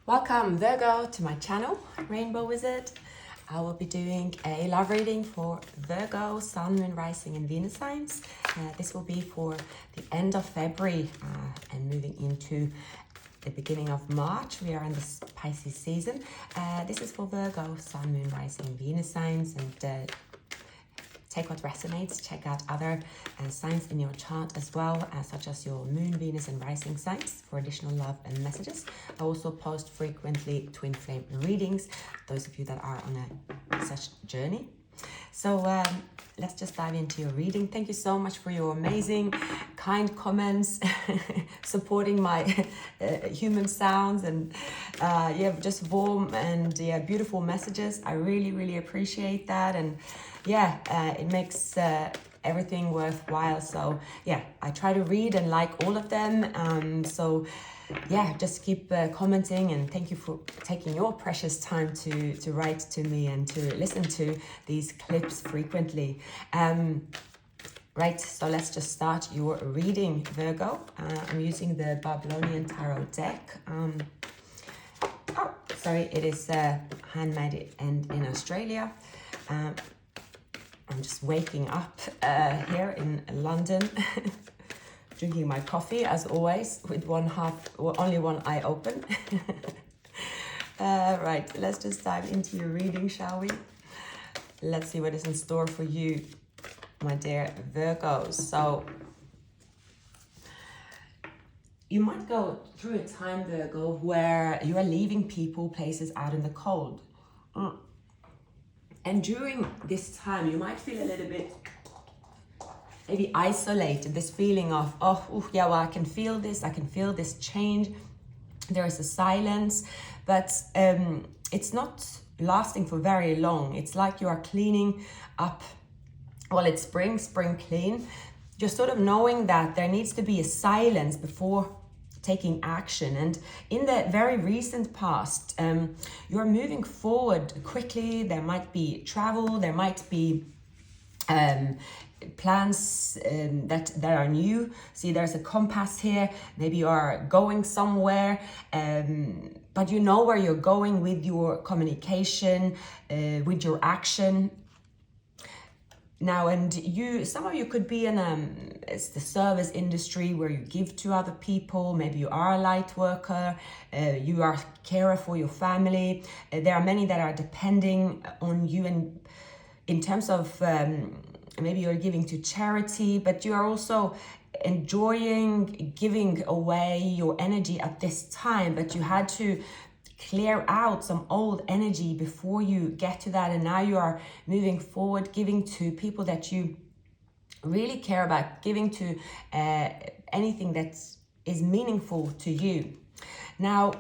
Welcome Virgo to my channel, Rainbow Wizard. I will be doing a love reading for Virgo, Sun, Moon, Rising and Venus signs. This will be for the end of February and moving into the beginning of March. We are in this Pisces season. This is for Virgo, Sun, Moon, Rising and Venus signs, and take what resonates. Check out other signs in your chart as well, such as your moon, Venus and rising signs for additional love and messages. I also post frequently twin flame readings, those of you that are on a such journey. So let's just dive into your reading. Thank you so much for your amazing, kind comments, supporting my human sounds, and just warm and beautiful messages. I really appreciate that, and it makes everything worthwhile. So I try to read and like all of them. Just keep commenting, and thank you for taking your precious time to write to me and to listen to these clips frequently. Right, so let's just start your reading, Virgo. I'm using the Babylonian Tarot deck. It is handmade and in Australia. I'm just waking up here in London. Drinking my coffee as always with only one eye open. Right, let's just dive into your reading, shall we? Let's see what is in store for you, my dear Virgos. So you might go through a time, Virgo, where you are leaving people, places out in the cold. And during this time, you might feel a little bit maybe isolated, this feeling of, I can feel this change. There is a silence, but it's not lasting for very long. It's like you are cleaning up. Well, it's spring clean. You're sort of knowing that there needs to be a silence before taking action. And in the very recent past, you're moving forward quickly. There might be travel, there might be plans that are new. See, there's a compass here. Maybe you are going somewhere, but you know where you're going with your communication, with your action. Now, and some of you could be in it's the service industry where you give to other people. Maybe you are a light worker, you are carer for your family. There are many that are depending on you, and in terms of maybe you're giving to charity, but you are also enjoying giving away your energy at this time, but you had to clear out some old energy before you get to that, and now you are moving forward, giving to people that you really care about, giving to anything that is meaningful to you. Now,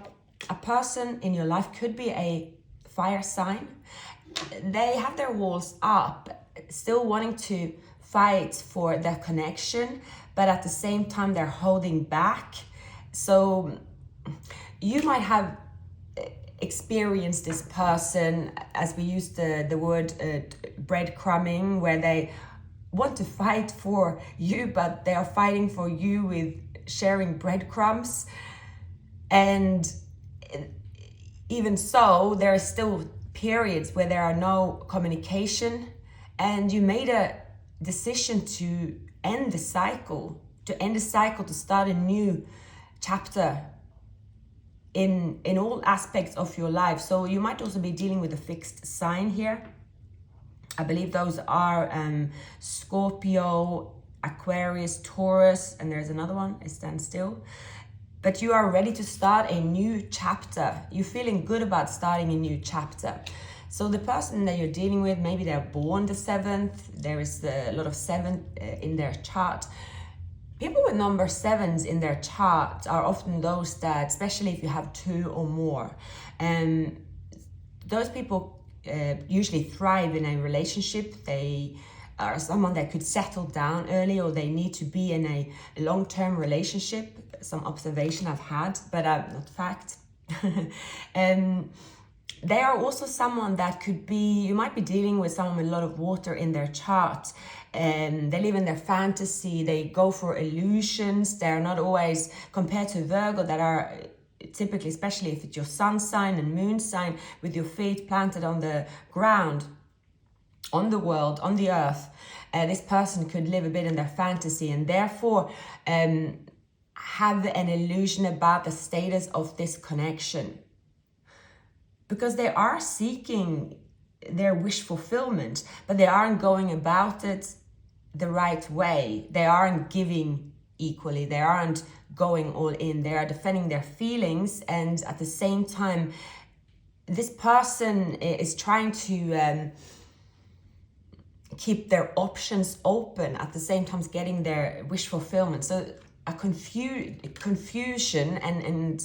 a person in your life could be a fire sign. They have their walls up, still wanting to fight for their connection, but at the same time they're holding back. So you might have experienced this person, as we use the word breadcrumbing, where they want to fight for you, but they are fighting for you with sharing breadcrumbs. And even so, there are still periods where there are no communication, and you made a decision to end the cycle, to start a new chapter in all aspects of your life. So you might also be dealing with a fixed sign here. I believe those are Scorpio, Aquarius, Taurus, and there's another one, it stands still. But you are ready to start a new chapter. You're feeling good about starting a new chapter. So the person that you're dealing with, maybe they're born the 7th. There is a lot of 7 in their chart. People with number 7s in their chart are often those that, especially if you have 2 or more, those people usually thrive in a relationship. They are someone that could settle down early, or they need to be in a long-term relationship. Some observation I've had, but not fact. They are also someone that could be, you might be dealing with someone with a lot of water in their chart. They live in their fantasy, they go for illusions. They're not always, compared to Virgo, that are typically, especially if it's your sun sign and moon sign, with your feet planted on the ground, on the world, on the earth, this person could live a bit in their fantasy, and therefore have an illusion about the status of this connection, because they are seeking their wish fulfillment, but they aren't going about it the right way. They aren't giving equally. They aren't going all in. They are defending their feelings, and at the same time, this person is trying to keep their options open, at the same time getting their wish fulfillment. So a confusion, and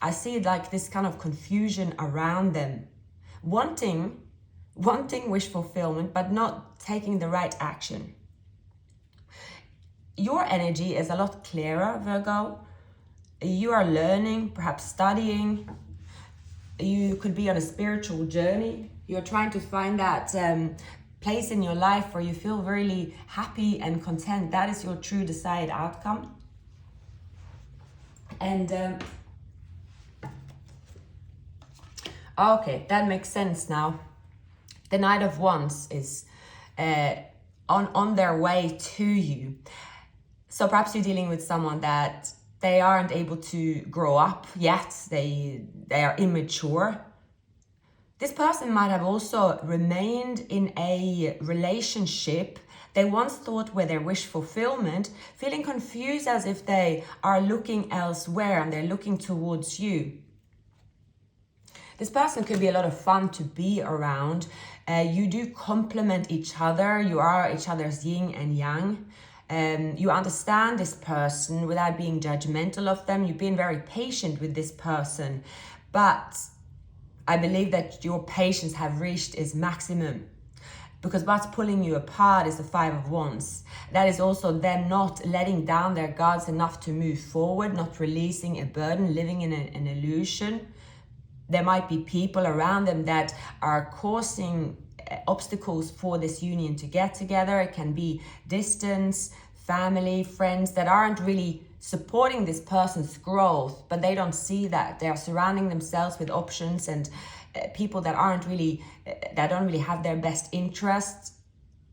I see like this kind of confusion around them, wanting wish fulfillment, but not taking the right action. Your energy is a lot clearer, Virgo. You are learning, perhaps studying. You could be on a spiritual journey. You're trying to find that place in your life where you feel really happy and content. That is your true desired outcome. And okay, that makes sense now. The Knight of Wands is on their way to you. So perhaps you're dealing with someone that they aren't able to grow up yet. They are immature. This person might have also remained in a relationship they once thought were their wish fulfillment, feeling confused as if they are looking elsewhere and they're looking towards you. This person could be a lot of fun to be around. You do complement each other. You are each other's yin and yang. You understand this person without being judgmental of them. You've been very patient with this person, but I believe that your patience have reached its maximum, because what's pulling you apart is the Five of Wands. That is also them not letting down their guards enough to move forward, not releasing a burden, living in an illusion. There might be people around them that are causing obstacles for this union to get together. It can be distance, family, friends that aren't really supporting this person's growth, but they don't see that. They are surrounding themselves with options and people that don't really have their best interests.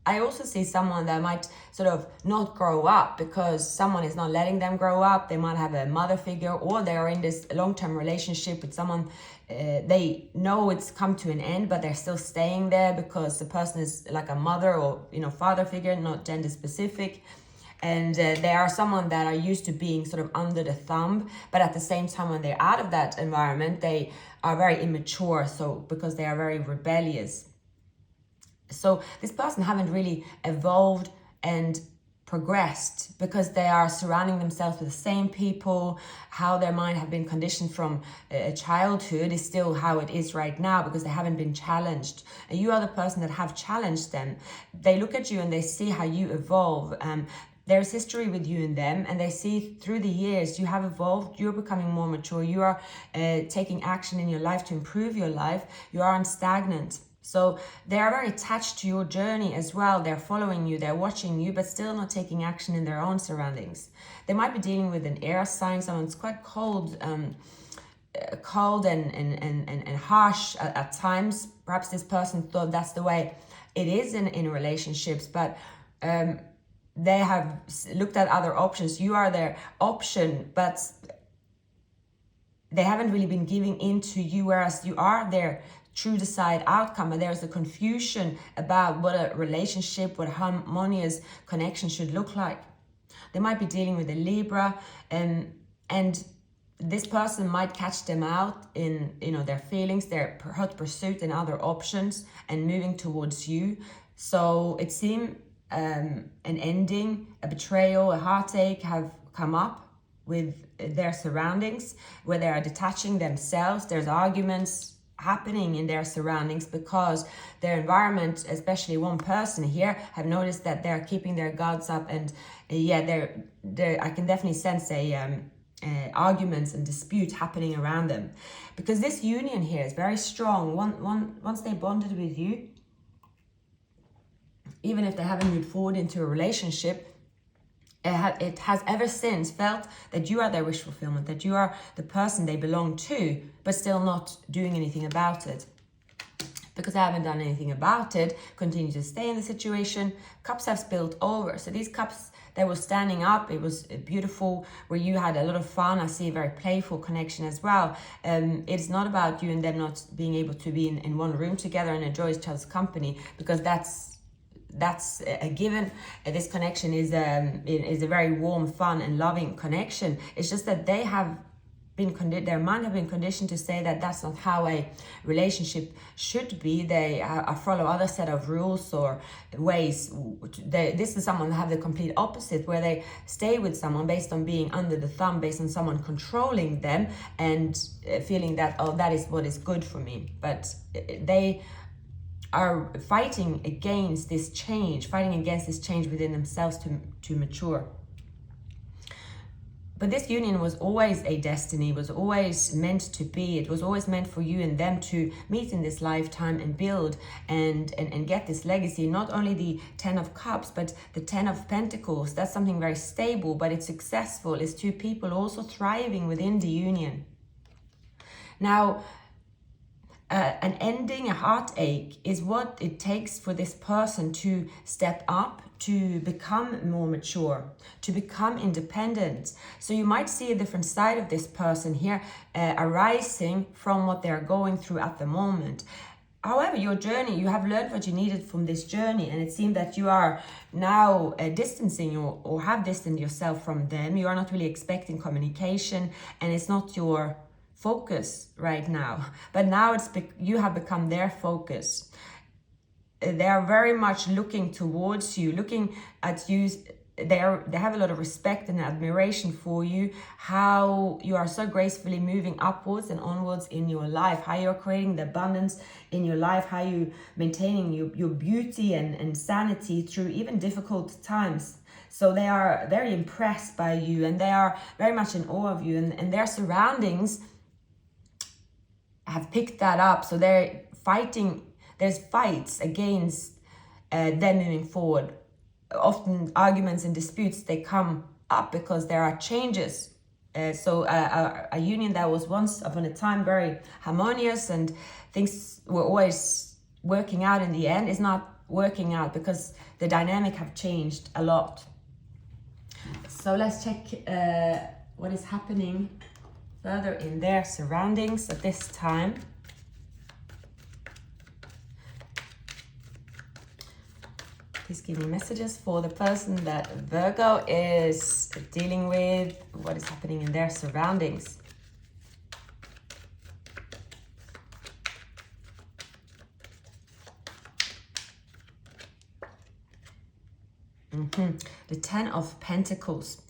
I also see someone that might sort of not grow up because someone is not letting them grow up. They might have a mother figure, or they are in this long-term relationship with someone. They know it's come to an end, but they're still staying there because the person is like a mother or father figure, not gender specific. And they are someone that are used to being sort of under the thumb, but at the same time, when they're out of that environment, they are very immature. So because they are very rebellious. So this person haven't really evolved and progressed because they are surrounding themselves with the same people. How their mind have been conditioned from childhood is still how it is right now because they haven't been challenged. And you are the person that have challenged them. They look at you and they see how you evolve. There's history with you and them, and they see through the years you have evolved, you're becoming more mature, you are taking action in your life to improve your life, you aren't stagnant. So they are very attached to your journey as well. They're following you, they're watching you, but still not taking action in their own surroundings. They might be dealing with an air sign, someone's quite cold and harsh at times. Perhaps this person thought that's the way it is in relationships, but they have looked at other options. You are their option, but they haven't really been giving in to you, whereas you are their true desired outcome. And there's a confusion about what a relationship, what a harmonious connection should look like. They might be dealing with a Libra, and this person might catch them out in their feelings, their hot pursuit and other options, and moving towards you. So it seems an ending, a betrayal, a heartache have come up with their surroundings where they are detaching themselves. There's arguments happening in their surroundings because their environment, especially one person here, have noticed that they're keeping their guards up, and I can definitely sense arguments and dispute happening around them, because this union here is very strong. Once they bonded with you, even if they haven't moved forward into a relationship, It has ever since felt that you are their wish fulfillment, that you are the person they belong to, but still not doing anything about it. Because I haven't done anything about it, continue to stay in the situation, cups have spilled over. So these cups, they were standing up, it was beautiful, where you had a lot of fun. I see a very playful connection as well. It's not about you and them not being able to be in one room together and enjoy each other's company, because that's a given. This connection is a very warm, fun and loving connection. It's just that they have their mind have been conditioned to say that that's not how a relationship should be. They follow other set of rules or ways. This is someone that have the complete opposite, where they stay with someone based on being under the thumb, based on someone controlling them and feeling that, oh, that is what is good for me. But they are fighting against this change within themselves to mature. But this union was always a destiny, was always meant to be. It was always meant for you and them to meet in this lifetime and build and get this legacy. Not only the 10 of Cups, but the 10 of Pentacles. That's something very stable, but it's successful. It's two people also thriving within the union. Now, an ending, a heartache, is what it takes for this person to step up, to become more mature, to become independent. So you might see a different side of this person here arising from what they're going through at the moment. However, your journey, you have learned what you needed from this journey, and it seems that you are now distancing or have distanced yourself from them. You are not really expecting communication, and it's not your focus right now. But now you have become their focus. They are very much looking towards you, looking at you. They have a lot of respect and admiration for you, how you are so gracefully moving upwards and onwards in your life, how you're creating the abundance in your life, how you maintaining your beauty and sanity through even difficult times. So they are very impressed by you, and they are very much in awe of you, and their surroundings have picked that up. So they're fighting. There's fights against them moving forward. Often arguments and disputes, they come up because there are changes. So a union that was once upon a time very harmonious and things were always working out in the end is not working out because the dynamic have changed a lot. So let's check what is happening further in their surroundings at this time. Please give me messages for the person that Virgo is dealing with. What is happening in their surroundings? The 10 of Pentacles.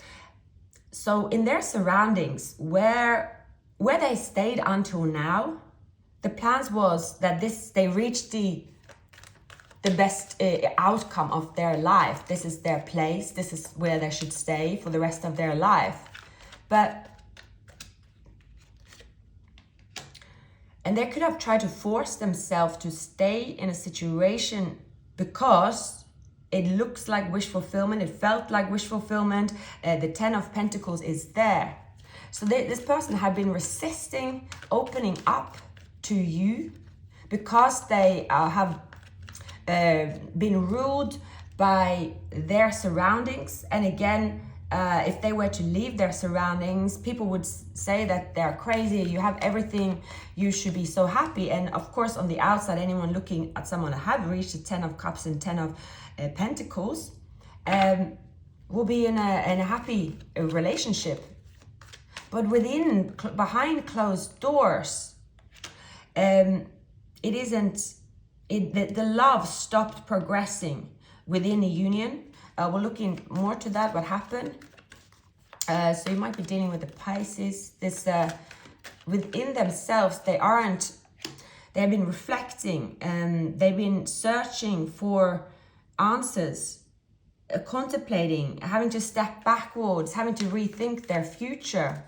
So in their surroundings, where they stayed until now, the plans was that they reached the best outcome of their life. This is their place. This is where they should stay for the rest of their life. And they could have tried to force themselves to stay in a situation because it looks like wish fulfillment. It felt like wish fulfillment. The 10 of Pentacles is there. So this person had been resisting opening up to you because they have been ruled by their surroundings. And again, if they were to leave their surroundings, people would say that they're crazy. You have everything, you should be so happy. And of course, on the outside, anyone looking at someone that have reached the 10 of Cups and 10 of Pentacles will be in a happy relationship. But behind closed doors, it isn't. The love stopped progressing within the union. We're looking more to that, what happened. So you might be dealing with the Pisces. This within themselves, they have been reflecting and they've been searching for answers, contemplating, having to step backwards, having to rethink their future.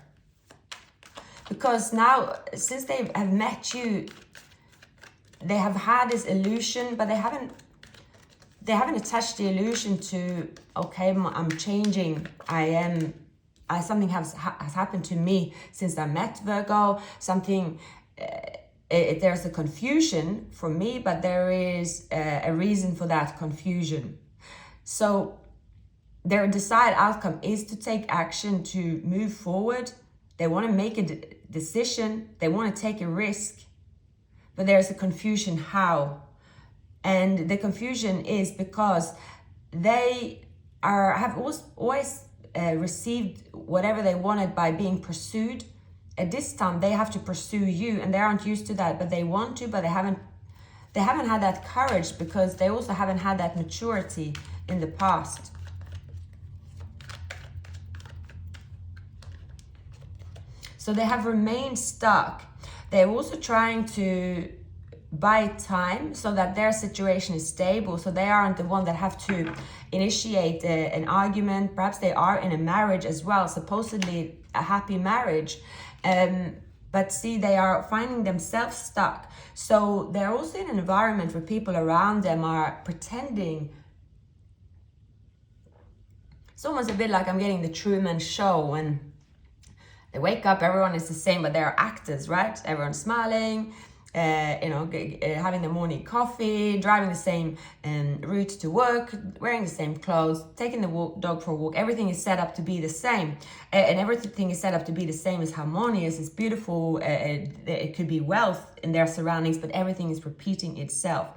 Because now, since they have met you, they have had this illusion, but they haven't they haven't attached the illusion to, okay, I'm changing, something has happened to me since I met Virgo, something, there's a confusion for me, but there is a reason for that confusion. So their desired outcome is to take action, to move forward. They want to make a decision, they want to take a risk, but there's a confusion how. And the confusion is because they have always received whatever they wanted by being pursued. At this time, they have to pursue you, and they aren't used to that, but they want to, but they haven't had that courage because they also haven't had that maturity in the past. So they have remained stuck. They're also trying to buy time so that their situation is stable, so they aren't the one that have to initiate an argument. Perhaps they are in a marriage as well, supposedly a happy marriage, but see, they are finding themselves stuck. So they're also in an environment where people around them are pretending. It's almost a bit like I'm getting the Truman Show, when they wake up, everyone is the same, but they're actors, right? Everyone's smiling, having the morning coffee, driving the same route to work, wearing the same clothes, taking the dog for a walk. Everything is set up to be the same, and everything is set up to be the same. It's harmonious, it's beautiful. It could be wealth in their surroundings, but everything is repeating itself.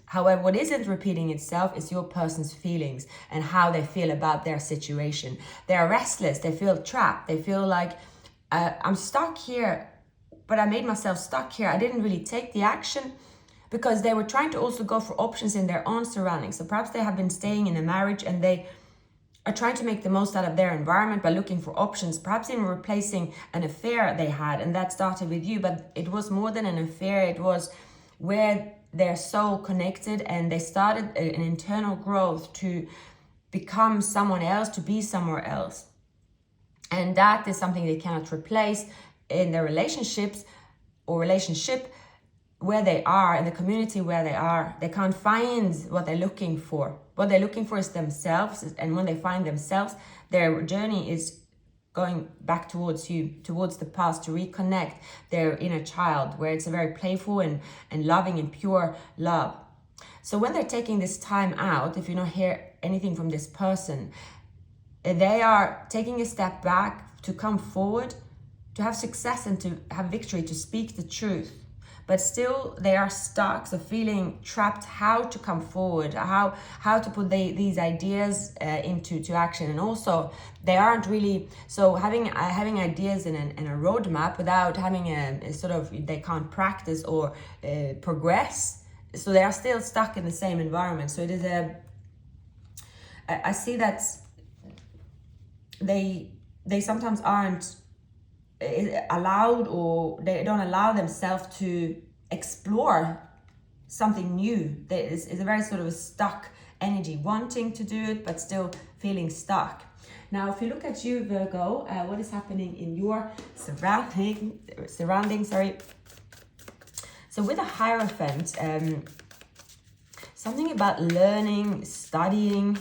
However, what isn't repeating itself is your person's feelings and how they feel about their situation. They are restless, they feel trapped, they feel like, I'm stuck here, but I made myself stuck here. I didn't really take the action because they were trying to also go for options in their own surroundings. So perhaps they have been staying in a marriage and they are trying to make the most out of their environment by looking for options, perhaps even replacing an affair they had, and that started with you, but it was more than an affair. It was where they're so connected and they started an internal growth to become someone else, to be somewhere else. And that is something they cannot replace in their relationships or relationship where they are, in the community where they are. They can't find what they're looking for. What they're looking for is themselves. And when they find themselves, their journey is going back towards you, towards the past, to reconnect their inner child, where it's a very playful and loving and pure love. So when they're taking this time out, if you don't hear anything from this person, they are taking a step back to come forward, to have success and to have victory, to speak the truth. But still they are stuck, so feeling trapped, how to come forward, how to put these ideas into action. And also they aren't really, so having ideas in a roadmap without having a sort of, they can't practice or progress. So they are still stuck in the same environment. So it is I see that they sometimes aren't allowed, or they don't allow themselves to explore something new. It's a very sort of a stuck energy, wanting to do it but still feeling stuck. Now if you look at you, Virgo, what is happening in your surroundings, so with a Hierophant, something about learning, studying.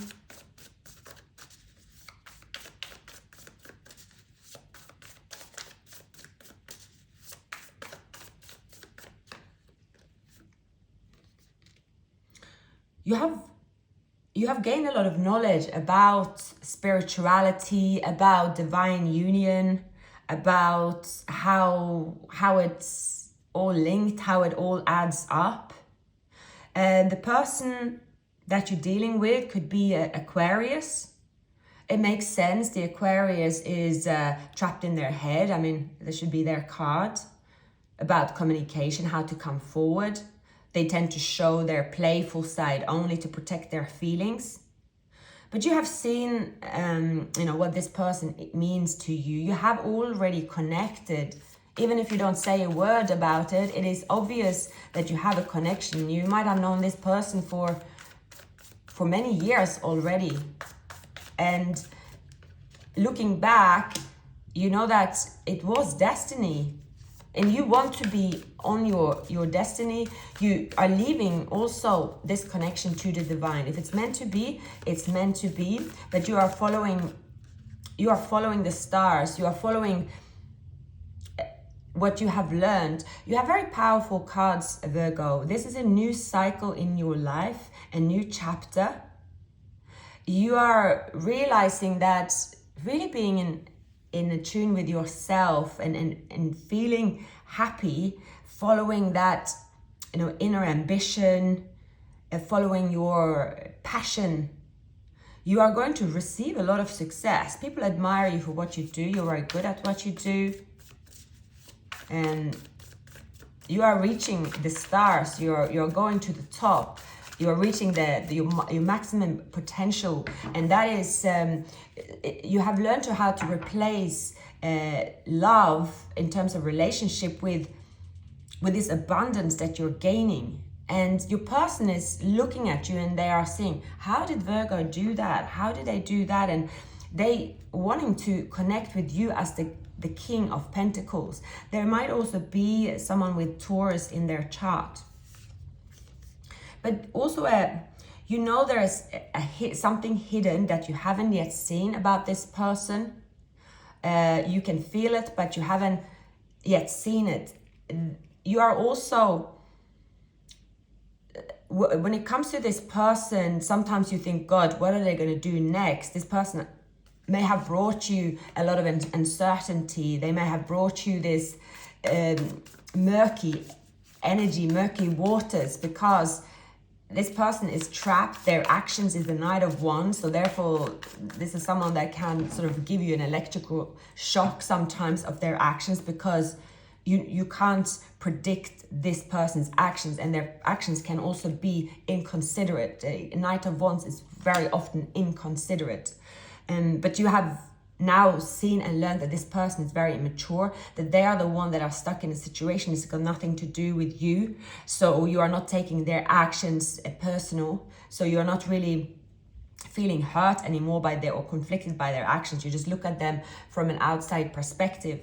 You have gained a lot of knowledge about spirituality, about divine union, about how it's all linked, how it all adds up. And the person that you're dealing with could be Aquarius. It makes sense. The Aquarius is trapped in their head. I mean, this should be their card about communication, how to come forward. They tend to show their playful side only to protect their feelings. But you have seen, what this person means to you. You have already connected. Even if you don't say a word about it, it is obvious that you have a connection. You might have known this person for many years already. And looking back, you know that it was destiny. and you want to be on your destiny. You are leaving also this connection to the divine. If it's meant to be, it's meant to be. But you are following the stars. You are following what you have learned. You have very powerful cards, Virgo. This is a new cycle in your life, a new chapter. You are realizing that really being in tune with yourself and feeling happy, following that, inner ambition, following your passion, you are going to receive a lot of success. People admire you for what you do. You're very good at what you do. And you are reaching the stars. You're going to the top. You're reaching your maximum potential. And that is, you have learned how to replace love in terms of relationship with this abundance that you're gaining. And your person is looking at you and they are saying, how did Virgo do that? How did they do that? And they wanting to connect with you as the King of Pentacles. There might also be someone with Taurus in their chart. But also, there is something hidden that you haven't yet seen about this person. You can feel it, but you haven't yet seen it. You are also, when it comes to this person, sometimes you think, God, what are they going to do next? This person may have brought you a lot of uncertainty. They may have brought you this murky energy, murky waters, because this person is trapped. Their actions is the Knight of Wands. So therefore, this is someone that can sort of give you an electrical shock sometimes of their actions, because you can't predict this person's actions, and their actions can also be inconsiderate. A Knight of Wands is very often inconsiderate. But you have now seen and learned that this person is very immature, that they are the one that are stuck in a situation. It's got nothing to do with you. So you are not taking their actions personal. So you're not really feeling hurt anymore by or conflicted by their actions. You just look at them from an outside perspective.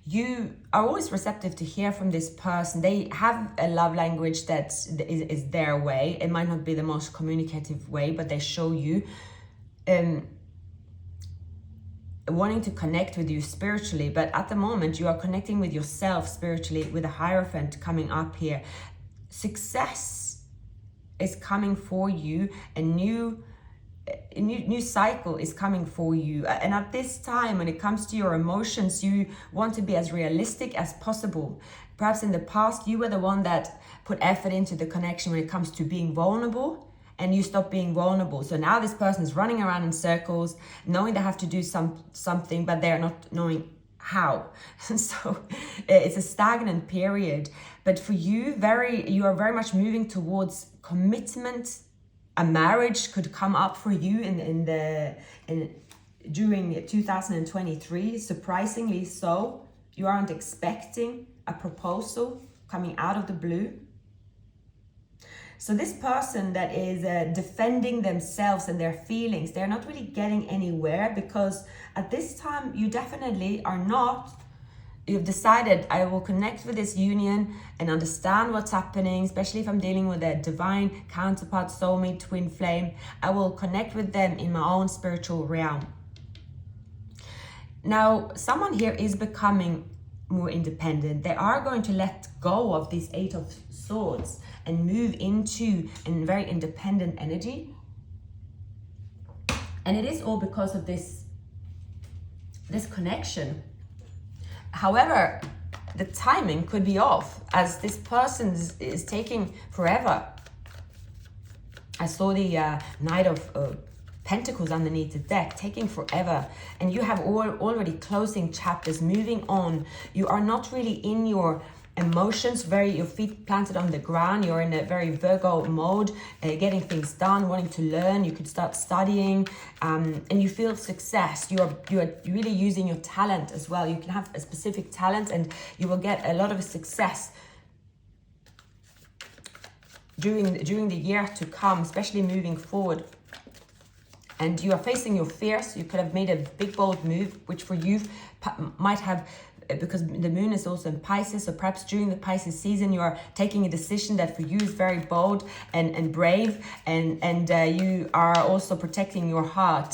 You are always receptive to hear from this person. They have a love language that is their way. It might not be the most communicative way, but they show you wanting to connect with you spiritually. But at the moment, you are connecting with yourself spiritually, with a Hierophant coming up here. Success is coming for you. A new cycle is coming for you. And at this time, when it comes to your emotions, you want to be as realistic as possible. Perhaps in the past, you were the one that put effort into the connection when it comes to being vulnerable, and you stop being vulnerable. So now this person is running around in circles, knowing they have to do something, but they're not knowing how. So it's a stagnant period. But for you, you are very much moving towards commitment. A marriage could come up for you during 2023, surprisingly so. You aren't expecting a proposal coming out of the blue. So this person that is defending themselves and their feelings, they're not really getting anywhere, because at this time you definitely are not. You've decided, I will connect with this union and understand what's happening, especially if I'm dealing with a divine counterpart, soulmate, twin flame. I will connect with them in my own spiritual realm. Now, someone here is becoming more independent. They are going to let go of this Eight of Swords and move into a very independent energy. And it is all because of this connection. However, the timing could be off, as this person is taking forever. I saw the Knight of Pentacles underneath the deck, taking forever. And you have already closing chapters, moving on. You are not really in your emotions, your feet planted on the ground. You're in a very Virgo mode, getting things done, wanting to learn. You could start studying, and you feel success. You are really using your talent as well. You can have a specific talent, and you will get a lot of success during the year to come, especially moving forward. and you are facing your fears. You could have made a big bold move, which for you might have, because the moon is also in Pisces, so perhaps during the Pisces season you are taking a decision that for you is very bold and brave, and you are also protecting your heart,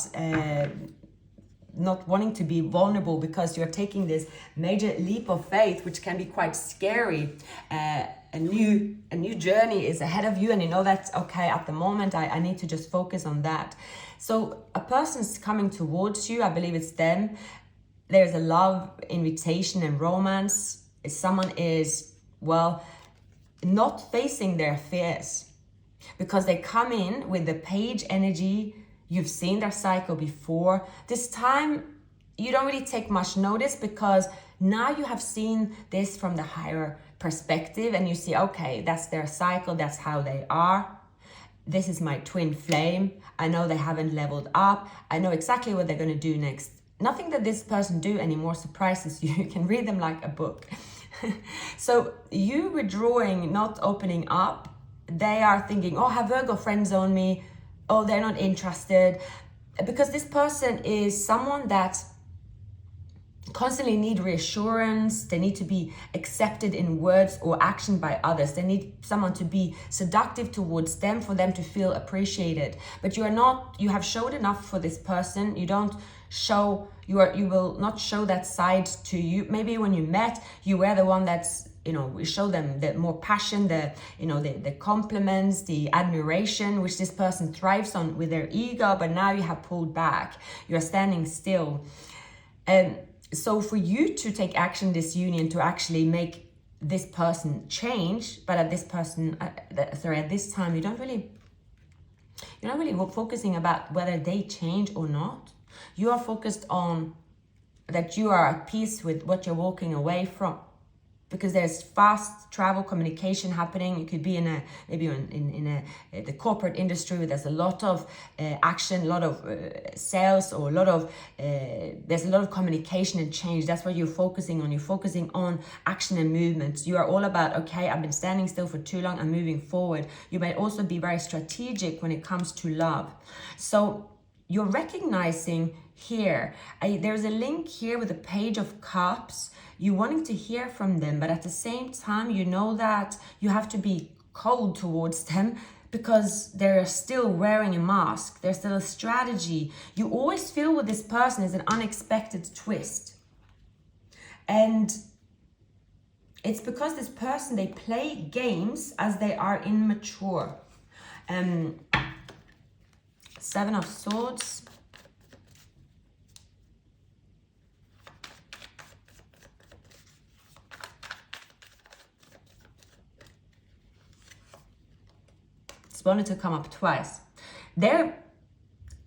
not wanting to be vulnerable, because you're taking this major leap of faith, which can be quite scary. A new journey is ahead of you, and you know that, okay, at the moment I need to just focus on that. So a person's coming towards you, I believe it's them. There's a love, invitation, and romance. Someone is, well, not facing their fears, because they come in with the page energy. You've seen their cycle before. This time, you don't really take much notice, because now you have seen this from the higher perspective, and you see, okay, that's their cycle, that's how they are. This is my twin flame. I know they haven't leveled up. I know exactly what they're going to do next. Nothing that this person do anymore surprises you. You can read them like a book. So you withdrawing, not opening up, they are thinking, oh, have Virgo friend zone me? Oh, they're not interested. Because this person is someone that constantly need reassurance. They need to be accepted in words or action by others. They need someone to be seductive towards them for them to feel appreciated. But you are not, you have showed enough for this person. You don't show, you will not show that side to you. Maybe when you met, you were the one that's, we show them the more passion, the compliments, the admiration, which this person thrives on with their ego, but now you have pulled back. You're standing still. And so for you to take action, this union, to actually make this person change, but at this time, you're not really focusing about whether they change or not. You are focused on that you are at peace with what you're walking away from, because there's fast travel communication happening. You could be in the corporate industry where there's a lot of action, a lot of sales, or there's a lot of communication and change. That's what you're focusing on. You're focusing on action and movement. You are all about, okay, I've been standing still for too long, I'm moving forward. You might also be very strategic when it comes to love. So you're recognizing here, there's a link here with the Page of Cups. You wanting to hear from them, but at the same time, you know that you have to be cold towards them, because they're still wearing a mask. There's still a strategy. You always feel with this person is an unexpected twist. And it's because this person, they play games as they are immature. Seven of Swords. Wanted to come up twice. Them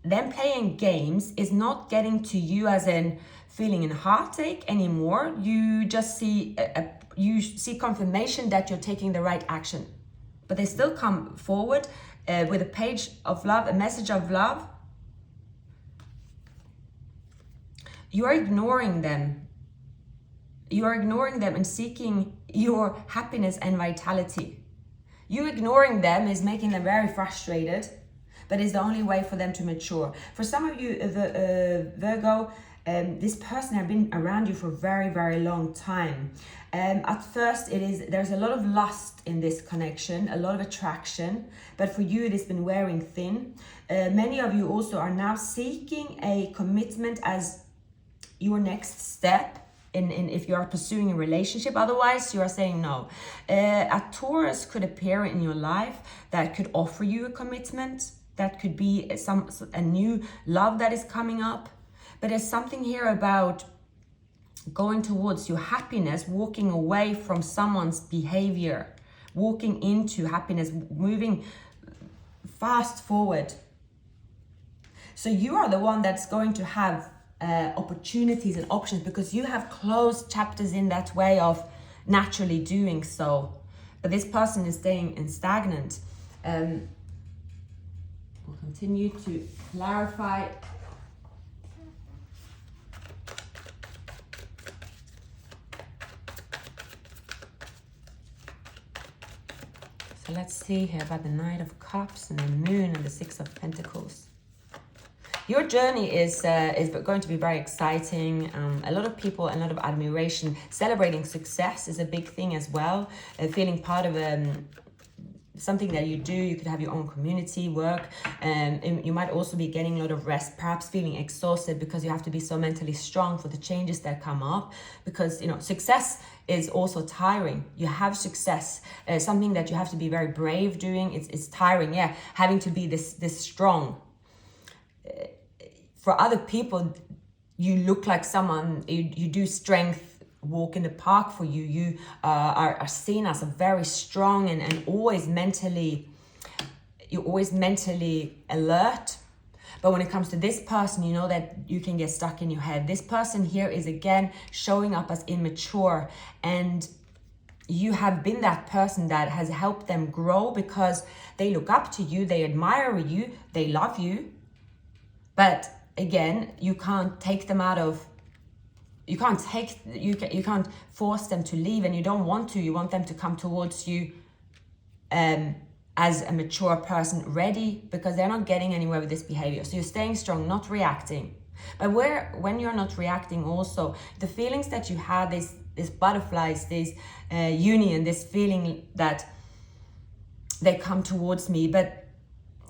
playing games is not getting to you as in feeling in heartache anymore. You just see you see confirmation that you're taking the right action, but they still come forward with a page of love, a message of love. You are ignoring them. You are ignoring them and seeking your happiness and vitality. You ignoring them is making them very frustrated, but it's the only way for them to mature. For some of you, Virgo, this person has been around you for a very, very long time. At first, there's a lot of lust in this connection, a lot of attraction, but for you, it has been wearing thin. Many of you also are now seeking a commitment as your next step. If you are pursuing a relationship. Otherwise, you are saying no. A Taurus could appear in your life that could offer you a commitment. That could be a new love that is coming up. But there's something here about going towards your happiness, walking away from someone's behavior, walking into happiness, moving fast forward. So you are the one that's going to have opportunities and options, because you have closed chapters in that way of naturally doing so. But this person is staying in stagnant. We'll continue to clarify. So let's see here about the Knight of Cups and the Moon and the Six of Pentacles. Your journey is going to be very exciting. A lot of people, a lot of admiration. Celebrating success is a big thing as well. Feeling part of something that you do. You could have your own community work, and you might also be getting a lot of rest, perhaps feeling exhausted because you have to be so mentally strong for the changes that come up, because success is also tiring. You have success, something that you have to be very brave doing. It's tiring, yeah, having to be this strong. For other people, you look like someone, you do strength walk in the park for you. You are seen as a very strong and always mentally alert. But when it comes to this person, you know that you can get stuck in your head. This person here is again showing up as immature, and you have been that person that has helped them grow because they look up to you, they admire you, they love you. But again, you can't take them out of, you can't force them to leave, and you don't want to. You want them to come towards you as a mature person, ready, because they're not getting anywhere with this behavior. So you're staying strong, not reacting. But when you're not reacting, also the feelings that you had, this butterflies, this union, this feeling that they come towards me, but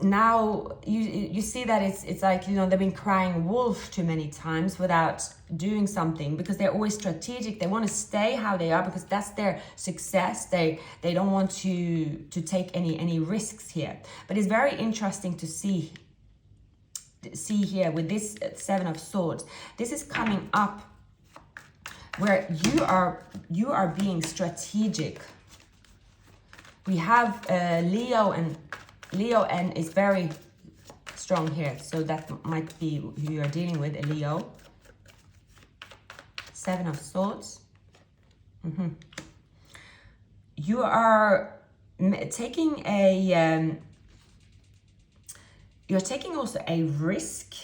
now you see that it's like, they've been crying wolf too many times without doing something, because they're always strategic. They want to stay how they are because that's their success. They don't want to take any risks here. But it's very interesting to see here with this Seven of Swords. This is coming up where you are being strategic. We have Leo and is very strong here, so that might be who you are dealing with, a Leo. Seven of Swords. You are taking you're taking also a risk.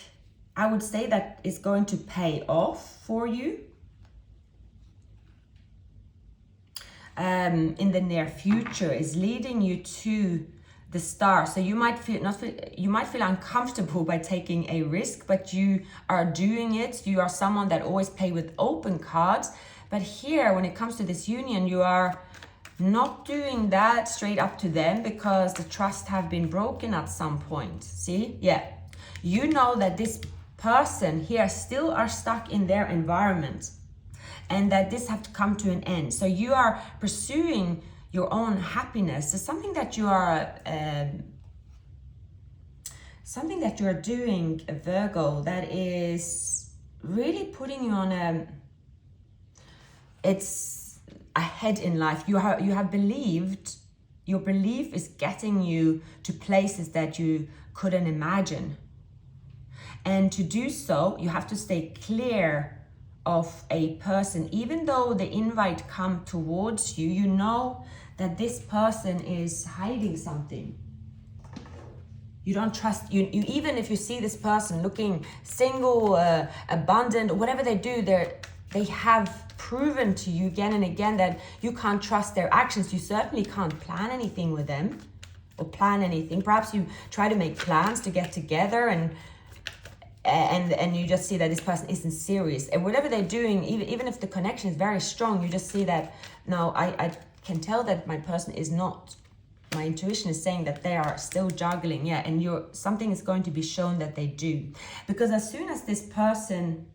I would say that is going to pay off for you in the near future. Is leading you to the star. So you might feel uncomfortable by taking a risk, but you are doing it. You are someone that always play with open cards. But here, when it comes to this union, you are not doing that straight up to them because the trust have been broken at some point. See? Yeah. You know that this person here still are stuck in their environment and that this have to come to an end. So you are pursuing your own happiness. Is something that you are doing, Virgo, that is really putting you on it's ahead in life. You have believed, your belief is getting you to places that you couldn't imagine. And to do so, you have to stay clear of a person. Even though the invite come towards you, you know that this person is hiding something. You don't trust, you even if you see this person looking single, abundant, whatever they do, they have proven to you again and again that you can't trust their actions. You certainly can't plan anything with them or plan anything. Perhaps you try to make plans to get together and you just see that this person isn't serious. And whatever they're doing, even if the connection is very strong, you just see that, no, I can tell that my person is not, my intuition is saying that they are still juggling, yeah, and something is going to be shown that they do. Because as soon as this person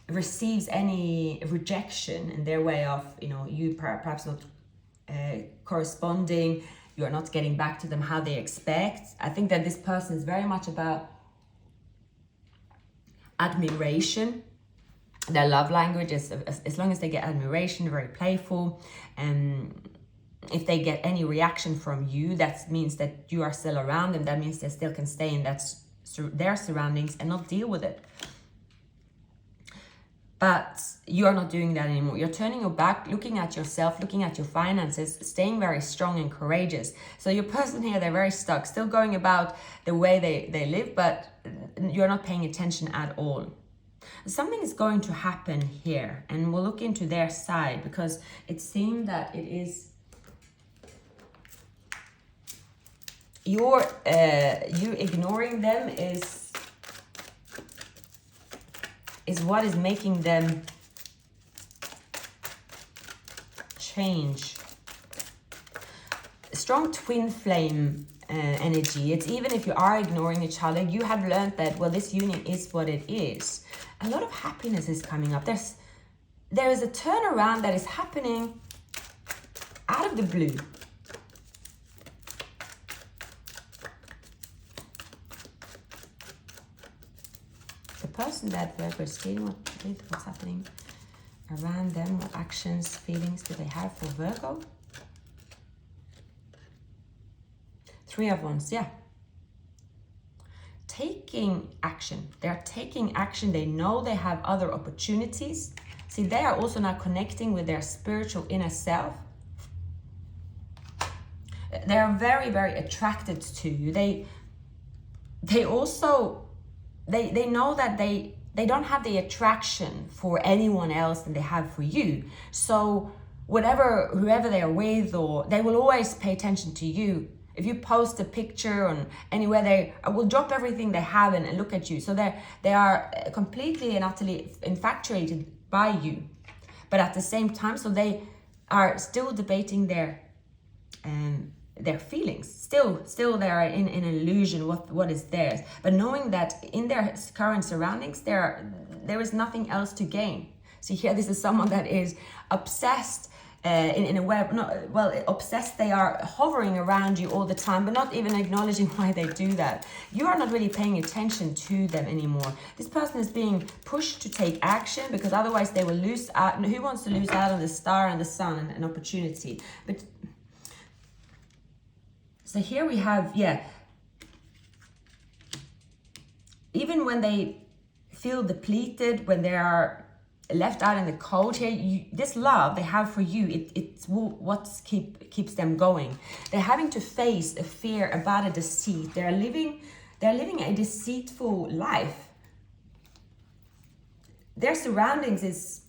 receives any rejection in their way of, you perhaps not corresponding, you are not getting back to them how they expect, I think that this person is very much about admiration. Their love language is, as long as they get admiration, very playful. And if they get any reaction from you, that means that you are still around them. That means they still can stay in their surroundings and not deal with it. But you are not doing that anymore. You're turning your back, looking at yourself, looking at your finances, staying very strong and courageous. So your person here, they're very stuck, still going about the way they live, but you're not paying attention at all. Something is going to happen here, and we'll look into their side, because it seems that it is you ignoring them is is what is making them change. Strong twin flame energy. It's even if you are ignoring each other, you have learned that, well, this union is what it is. A lot of happiness is coming up. There is a turnaround that is happening out of the blue. The person that Virgo is dealing with, what's happening around them, what actions, feelings do they have for Virgo? Three of Wands, yeah. Taking action. They're taking action. They know they have other opportunities. See, they are also now connecting with their spiritual inner self. They are very, very attracted to you. They also, they know that they don't have the attraction for anyone else than they have for you. So whoever they are with, or they will always pay attention to you. If you post a picture on anywhere, they will drop everything they have and look at you. So they are completely and utterly infatuated by you. But at the same time, so they are still debating their feelings. Still they are in an illusion what is theirs. But knowing that in their current surroundings, there is nothing else to gain. So here, this is someone that is obsessed. In a way, obsessed, they are hovering around you all the time, but not even acknowledging why they do that. You are not really paying attention to them anymore. This person is being pushed to take action because otherwise they will lose out. Who wants to lose out on the star and the sun and an opportunity? But so here we have, even when they feel depleted, when they are left out in the cold here, this love they have for you, it's what keeps them going. They're having to face a fear about a deceit. They're living a deceitful life. Their surroundings is,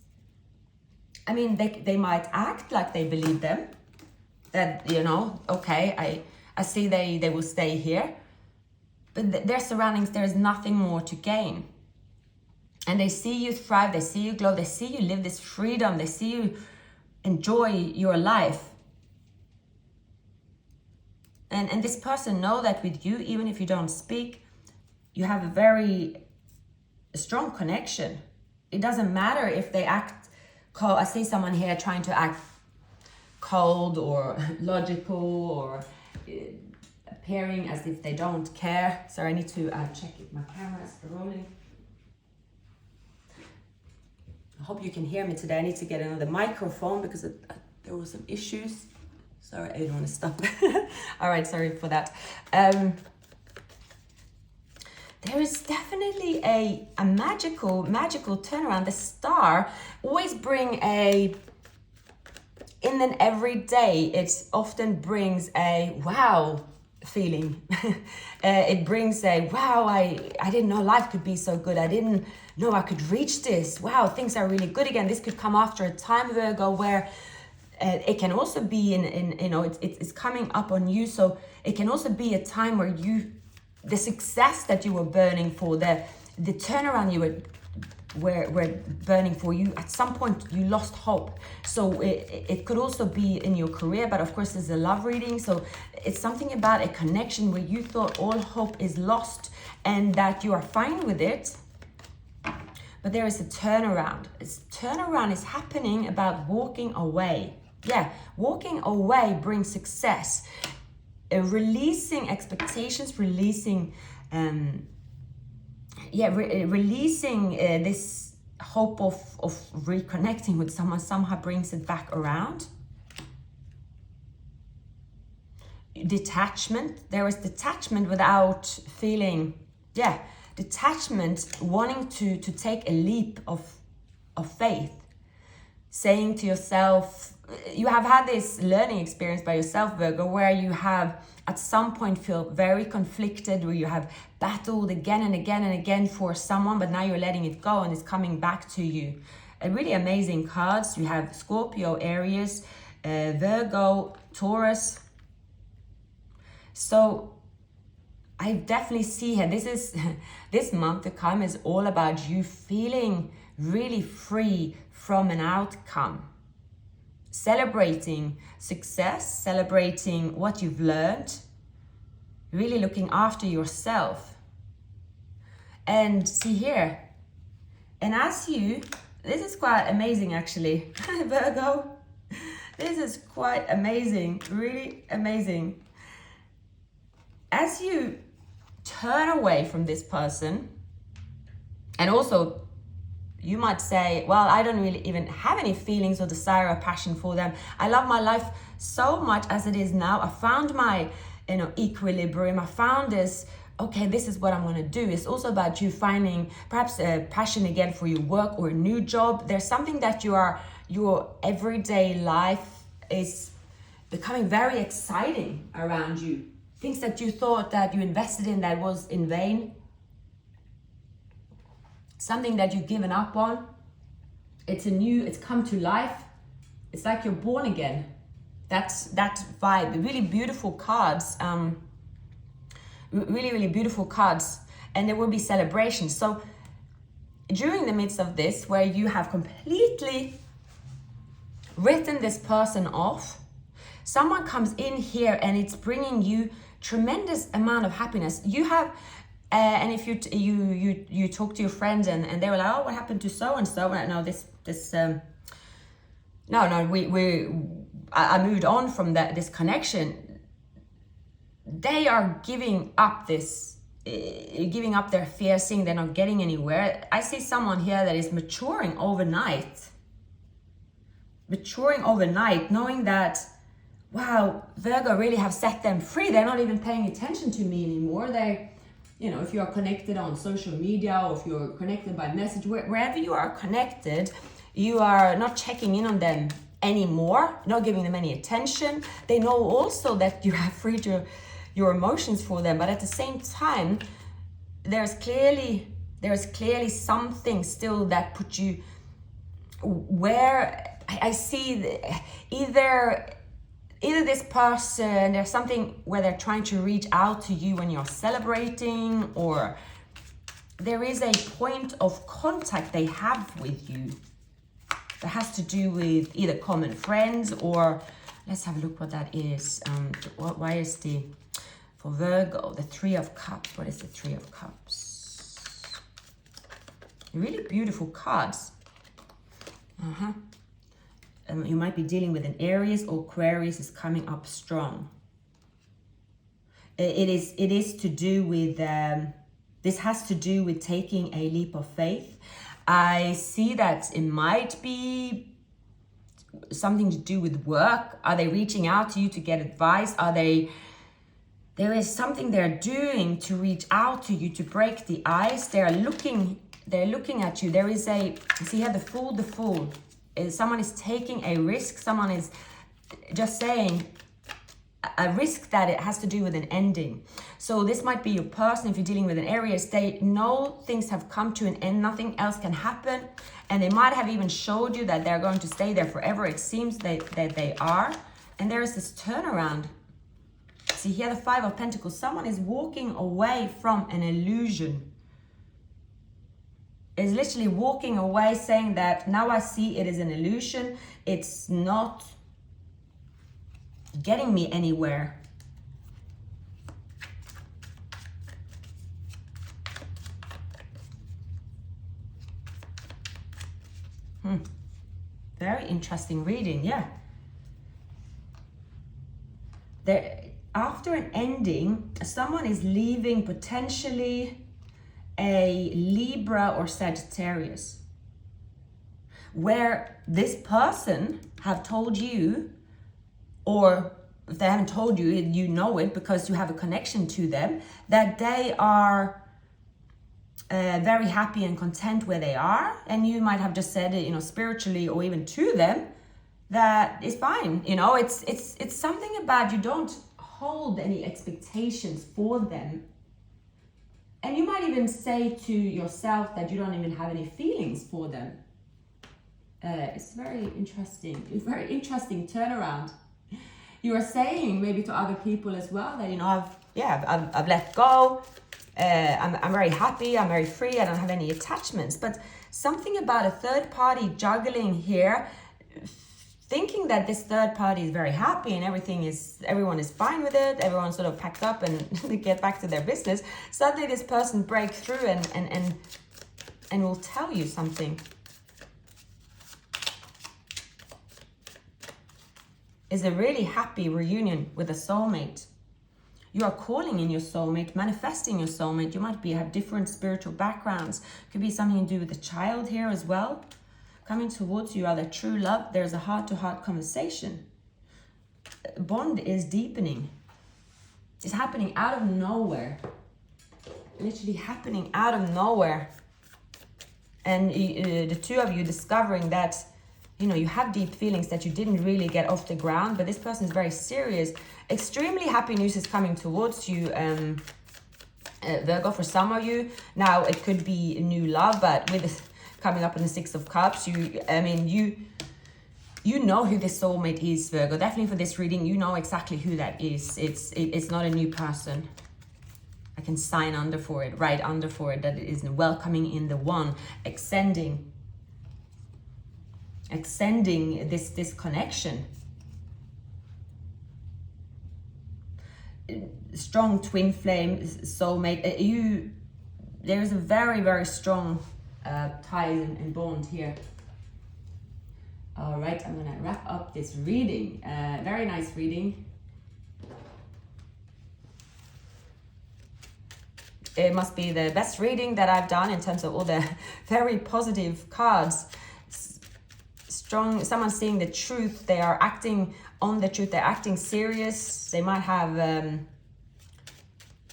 they might act like they believe them, that, okay, I see they will stay here, but their surroundings, there is nothing more to gain. And they see you thrive, they see you glow, they see you live this freedom, they see you enjoy your life. And this person know that with you, even if you don't speak, you have a very strong connection. It doesn't matter if they act cold. I see someone here trying to act cold or logical or appearing as if they don't care. So I need to check if my camera is rolling. I hope you can hear me today. I need to get another microphone because there were some issues. Sorry, I didn't want to stop. All right, sorry for that. There is definitely a magical turnaround. The star always bring in an everyday, it often brings a wow feeling. It brings a wow, I didn't know life could be so good. I didn't know I could reach this. Wow, things are really good again. This could come after a time, Virgo, where it can also be it's coming up on you. So it can also be a time where the success that you were burning for, the turnaround you were burning for, you at some point you lost hope. So it could also be in your career, but of course it's a love reading. So it's something about a connection where you thought all hope is lost and that you are fine with it. But there is a turnaround. This turnaround is happening about walking away. Yeah, walking away brings success. Releasing expectations, releasing this hope of reconnecting with someone somehow brings it back around. Detachment. There is detachment without feeling, detachment, wanting to take a leap of faith, saying to yourself, you have had this learning experience by yourself, Virgo, where you have at some point feel very conflicted, where you have battled again and again and again for someone, but now you're letting it go and it's coming back to you. Really amazing cards. You have Scorpio, Aries, Virgo, Taurus. So I definitely see here, this month to come is all about you feeling really free from an outcome. Celebrating success, celebrating what you've learned, really looking after yourself. And see here, and as you, this is quite amazing actually, Virgo. This is quite amazing, really amazing. As you turn away from this person, and also you might say, well, I don't really even have any feelings or desire or passion for them. I love my life so much as it is now. I found my, equilibrium. I found this, okay, this is what I'm going to do. It's also about you finding perhaps a passion again for your work or a new job. There's something that your everyday life is becoming very exciting around you. Things that you thought that you invested in that was in vain. Something that you've given up on. It's come to life. It's like you're born again. That's that vibe. Really beautiful cards. Really, really beautiful cards. And there will be celebrations. So during the midst of this, where you have completely written this person off, someone comes in here and it's bringing you tremendous amount of happiness. You have, and if you talk to your friends and they were like, oh, what happened to so and so? I moved on from this connection. They are giving up their fear, seeing they're not getting anywhere. I see someone here that is maturing overnight, knowing that, wow, Virgo really have set them free. They're not even paying attention to me anymore. They, if you are connected on social media or if you're connected by message, wherever you are connected, you are not checking in on them anymore, not giving them any attention. They know also that you have freed your emotions for them, but at the same time, there's clearly something still that put you where I see either this person, there's something where they're trying to reach out to you when you're celebrating, or there is a point of contact they have with you that has to do with either common friends or, let's have a look what that is. Why is for Virgo, the Three of Cups? What is the Three of Cups? Really beautiful cards. You might be dealing with an Aries or Aquarius is coming up strong. It is to do with, this has to do with taking a leap of faith. I see that it might be something to do with work. Are they reaching out to you to get advice? There is something they're doing to reach out to you, to break the ice. They're looking at you. There is see here, the Fool. Someone is taking a risk. Someone is just saying a risk that it has to do with an ending. So this might be your person. If you're dealing with an Aries, they know things have come to an end. Nothing else can happen. And they might have even showed you that they're going to stay there forever. It seems that they are. And there is this turnaround. See here, the Five of Pentacles. Someone is walking away from an illusion. Is literally walking away, saying that now I see it is an illusion. It's not getting me anywhere. Very interesting reading, yeah. After an ending, someone is leaving potentially a Libra or Sagittarius, where this person have told you, or if they haven't told you, you know it because you have a connection to them, that they are very happy and content where they are. And you might have just said it, spiritually or even to them, that it's fine. It's something about you don't hold any expectations for them. And you might even say to yourself that you don't even have any feelings for them. It's very interesting turnaround. You are saying maybe to other people as well that, I've let go. I'm very happy. I'm very free. I don't have any attachments. But something about a third party juggling here, thinking that this third party is very happy and everyone is fine with it. Everyone's sort of packed up and they get back to their business. Suddenly, this person breaks through and will tell you something. Is a really happy reunion with a soulmate. You are calling in your soulmate, manifesting your soulmate. You might have different spiritual backgrounds. Could be something to do with the child here as well. Coming towards you are the true love. There's a heart-to-heart conversation. Bond is deepening. It's happening out of nowhere. Literally happening out of nowhere. And the two of you discovering that, you have deep feelings that you didn't really get off the ground, but this person is very serious. Extremely happy news is coming towards you, Virgo, for some of you. Now, it could be new love, but with this coming up in the Six of Cups, you know who this soulmate is, Virgo. Definitely for this reading, you know exactly who that is. It's not a new person. I can sign under for it, write under for it, that it is welcoming in the one, extending this connection. Strong twin flame soulmate. There is a very, very strong ties and bond here. All right, I'm gonna wrap up this reading. Very nice reading. It must be the best reading that I've done in terms of all the very positive cards. Strong, someone seeing the truth. They are acting on the truth. They're acting serious. They might have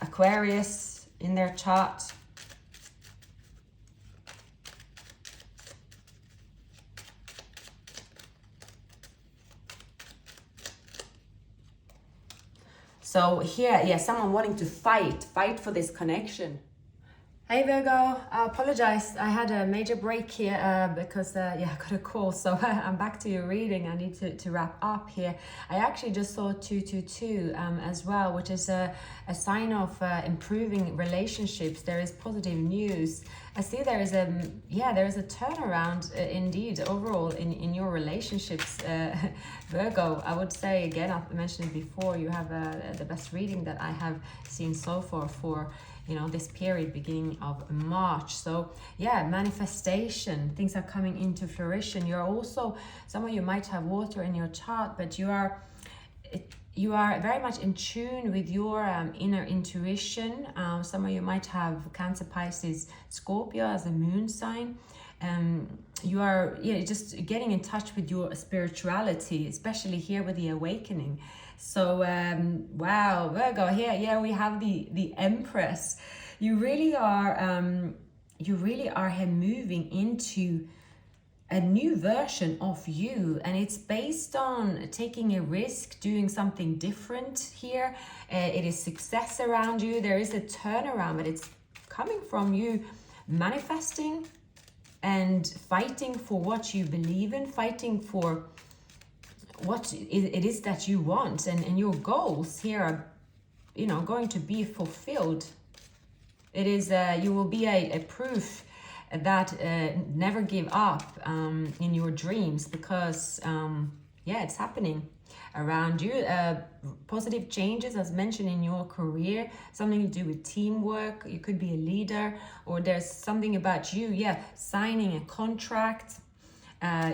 Aquarius in their chart. So here, someone wanting to fight for this connection. Hey Virgo, I apologize. I had a major break here because I got a call. So I'm back to your reading. I need to wrap up here. I actually just saw 222 as well, which is a sign of improving relationships. There is positive news. I see there is a turnaround indeed overall in your relationships, Virgo. I would say again, I've mentioned it before, you have the best reading that I have seen so far for this period beginning of March. So manifestation, things are coming into fruition. You're also, some of you might have water in your chart, but you are very much in tune with your inner intuition. Some of you might have Cancer, Pisces, Scorpio as a moon sign. You are just getting in touch with your spirituality, especially here with the awakening. So wow, Virgo, here we have the Empress. You really are moving into a new version of you, and it's based on taking a risk, doing something different here. It is success around you. There is a turnaround, but it's coming from you manifesting and fighting for what you believe in, fighting for what it is that you want, and your goals here are going to be fulfilled. It is you will be a proof that never give up in your dreams, because it's happening around you. Positive changes, as mentioned, in your career, something to do with teamwork. You could be a leader, or there's something about you signing a contract.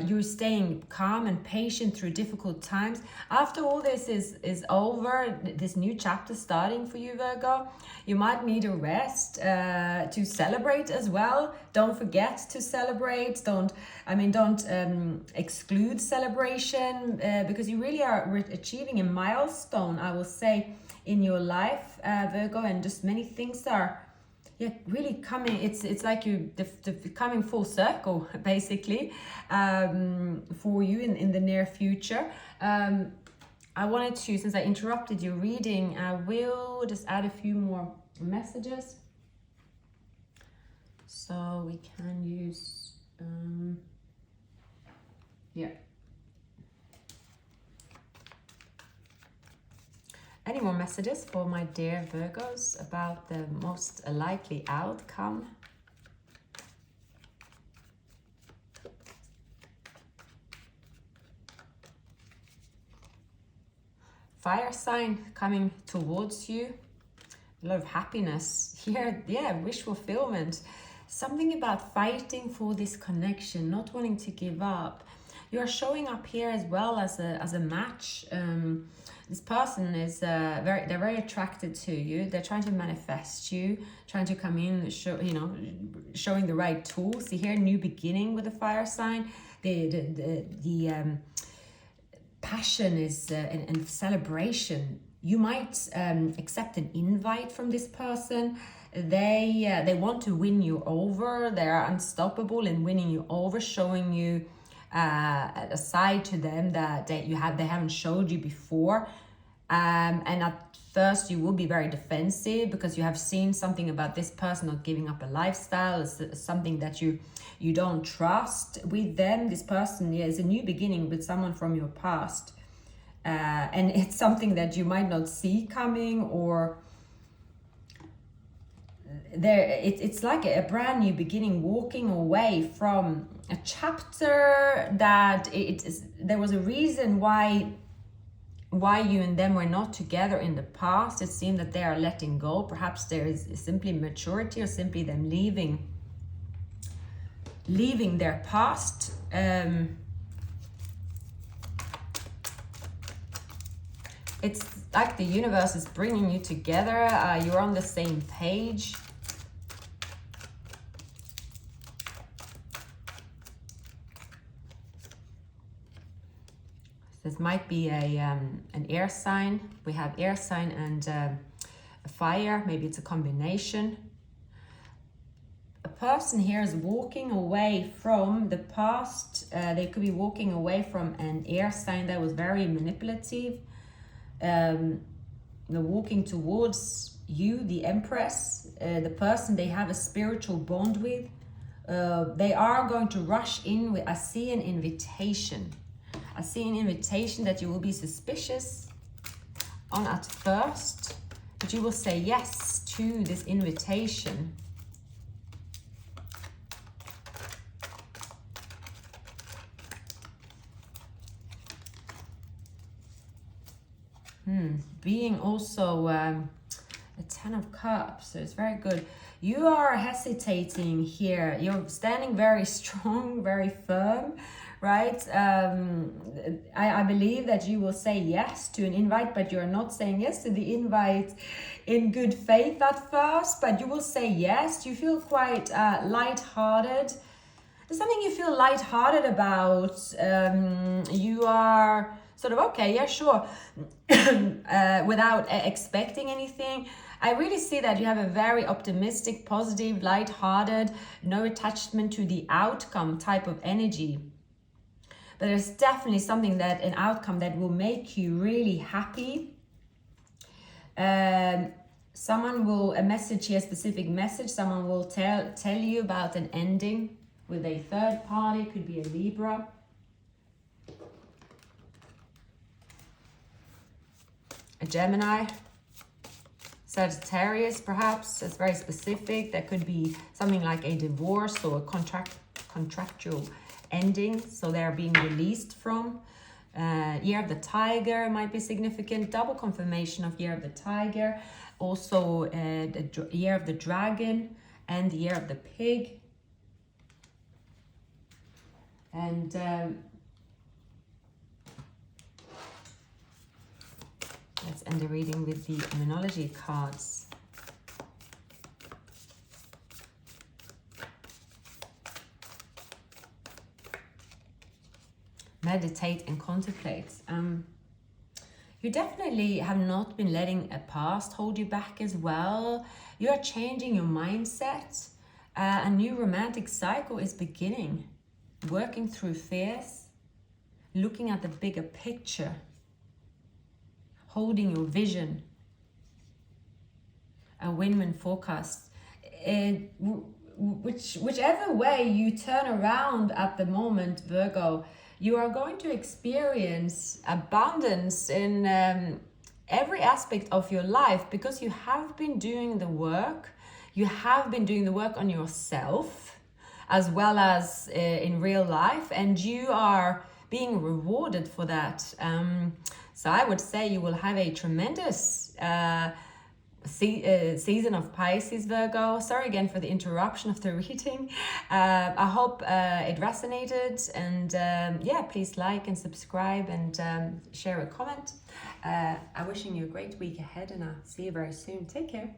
You're staying calm and patient through difficult times. After all this is over, this new chapter starting for you, Virgo, you might need a rest to celebrate as well. Don't forget to celebrate. Don't exclude celebration, because you really are achieving a milestone, I will say, in your life, Virgo, and just many things are really coming. It's like you coming full circle, basically, for you in the near future. I wanted to, since I interrupted your reading, I will just add a few more messages, so we can use Any more messages for my dear Virgos about the most likely outcome? Fire sign coming towards you. A lot of happiness here. Yeah, wish fulfillment. Something about fighting for this connection, not wanting to give up. You are showing up here as well as a match. This person is they're very attracted to you. They're trying to manifest you, trying to come in, showing the right tools. See here, new beginning with the fire sign. The passion is and celebration. You might accept an invite from this person. They want to win you over. They are unstoppable in winning you over, showing you a side to them that they haven't showed you before. And at first you will be very defensive because you have seen something about this person not giving up a lifestyle. It's something that you don't trust with them. This person is a new beginning with someone from your past. And it's something that you might not see coming, or it's like a brand new beginning, walking away from a chapter that there was a reason why you and them were not together in the past. It seemed that they are letting go. Perhaps there is simply maturity, or simply them leaving their past. It's like the universe is bringing you together. You're on the same page. This might be an air sign. We have air sign and a fire. Maybe it's a combination. A person here is walking away from the past. They could be walking away from an air sign that was very manipulative. They're walking towards you, the Empress, the person they have a spiritual bond with. They are going to rush in with, I see an invitation. I see an invitation that you will be suspicious on at first, but you will say yes to this invitation. Being also a 10 of Cups, so it's very good. You are hesitating here. You're standing very strong, very firm, right? I believe that you will say yes to an invite, but you're not saying yes to the invite in good faith at first, but you will say yes. You feel quite lighthearted. There's something you feel lighthearted about. You are sort of, okay, yeah, sure, without expecting anything. I really see that you have a very optimistic, positive, lighthearted, no attachment to the outcome type of energy. But there's definitely something an outcome that will make you really happy. Someone will, a message here, a specific message, someone will tell you about an ending with a third party, could be a Libra. A Gemini, Sagittarius perhaps, that's very specific. That could be something like a divorce or a contractual ending, so they're being released from. Year of the Tiger might be significant, double confirmation of Year of the Tiger. Also the Year of the Dragon and the Year of the Pig. And let's end the reading with the numerology cards. Meditate and contemplate. You definitely have not been letting a past hold you back as well. You are changing your mindset. A new romantic cycle is beginning. Working through fears, looking at the bigger picture, holding your vision, a win-win forecast. Whichever way you turn around at the moment, Virgo, you are going to experience abundance in every aspect of your life, because you have been doing the work. You have been doing the work on yourself as well as in real life, and you are being rewarded for that. So I would say you will have a tremendous season of Pisces, Virgo. Sorry again for the interruption of the reading. I hope it resonated, and yeah, please like and subscribe and share a comment. I'm wishing you a great week ahead, and I'll see you very soon. Take care.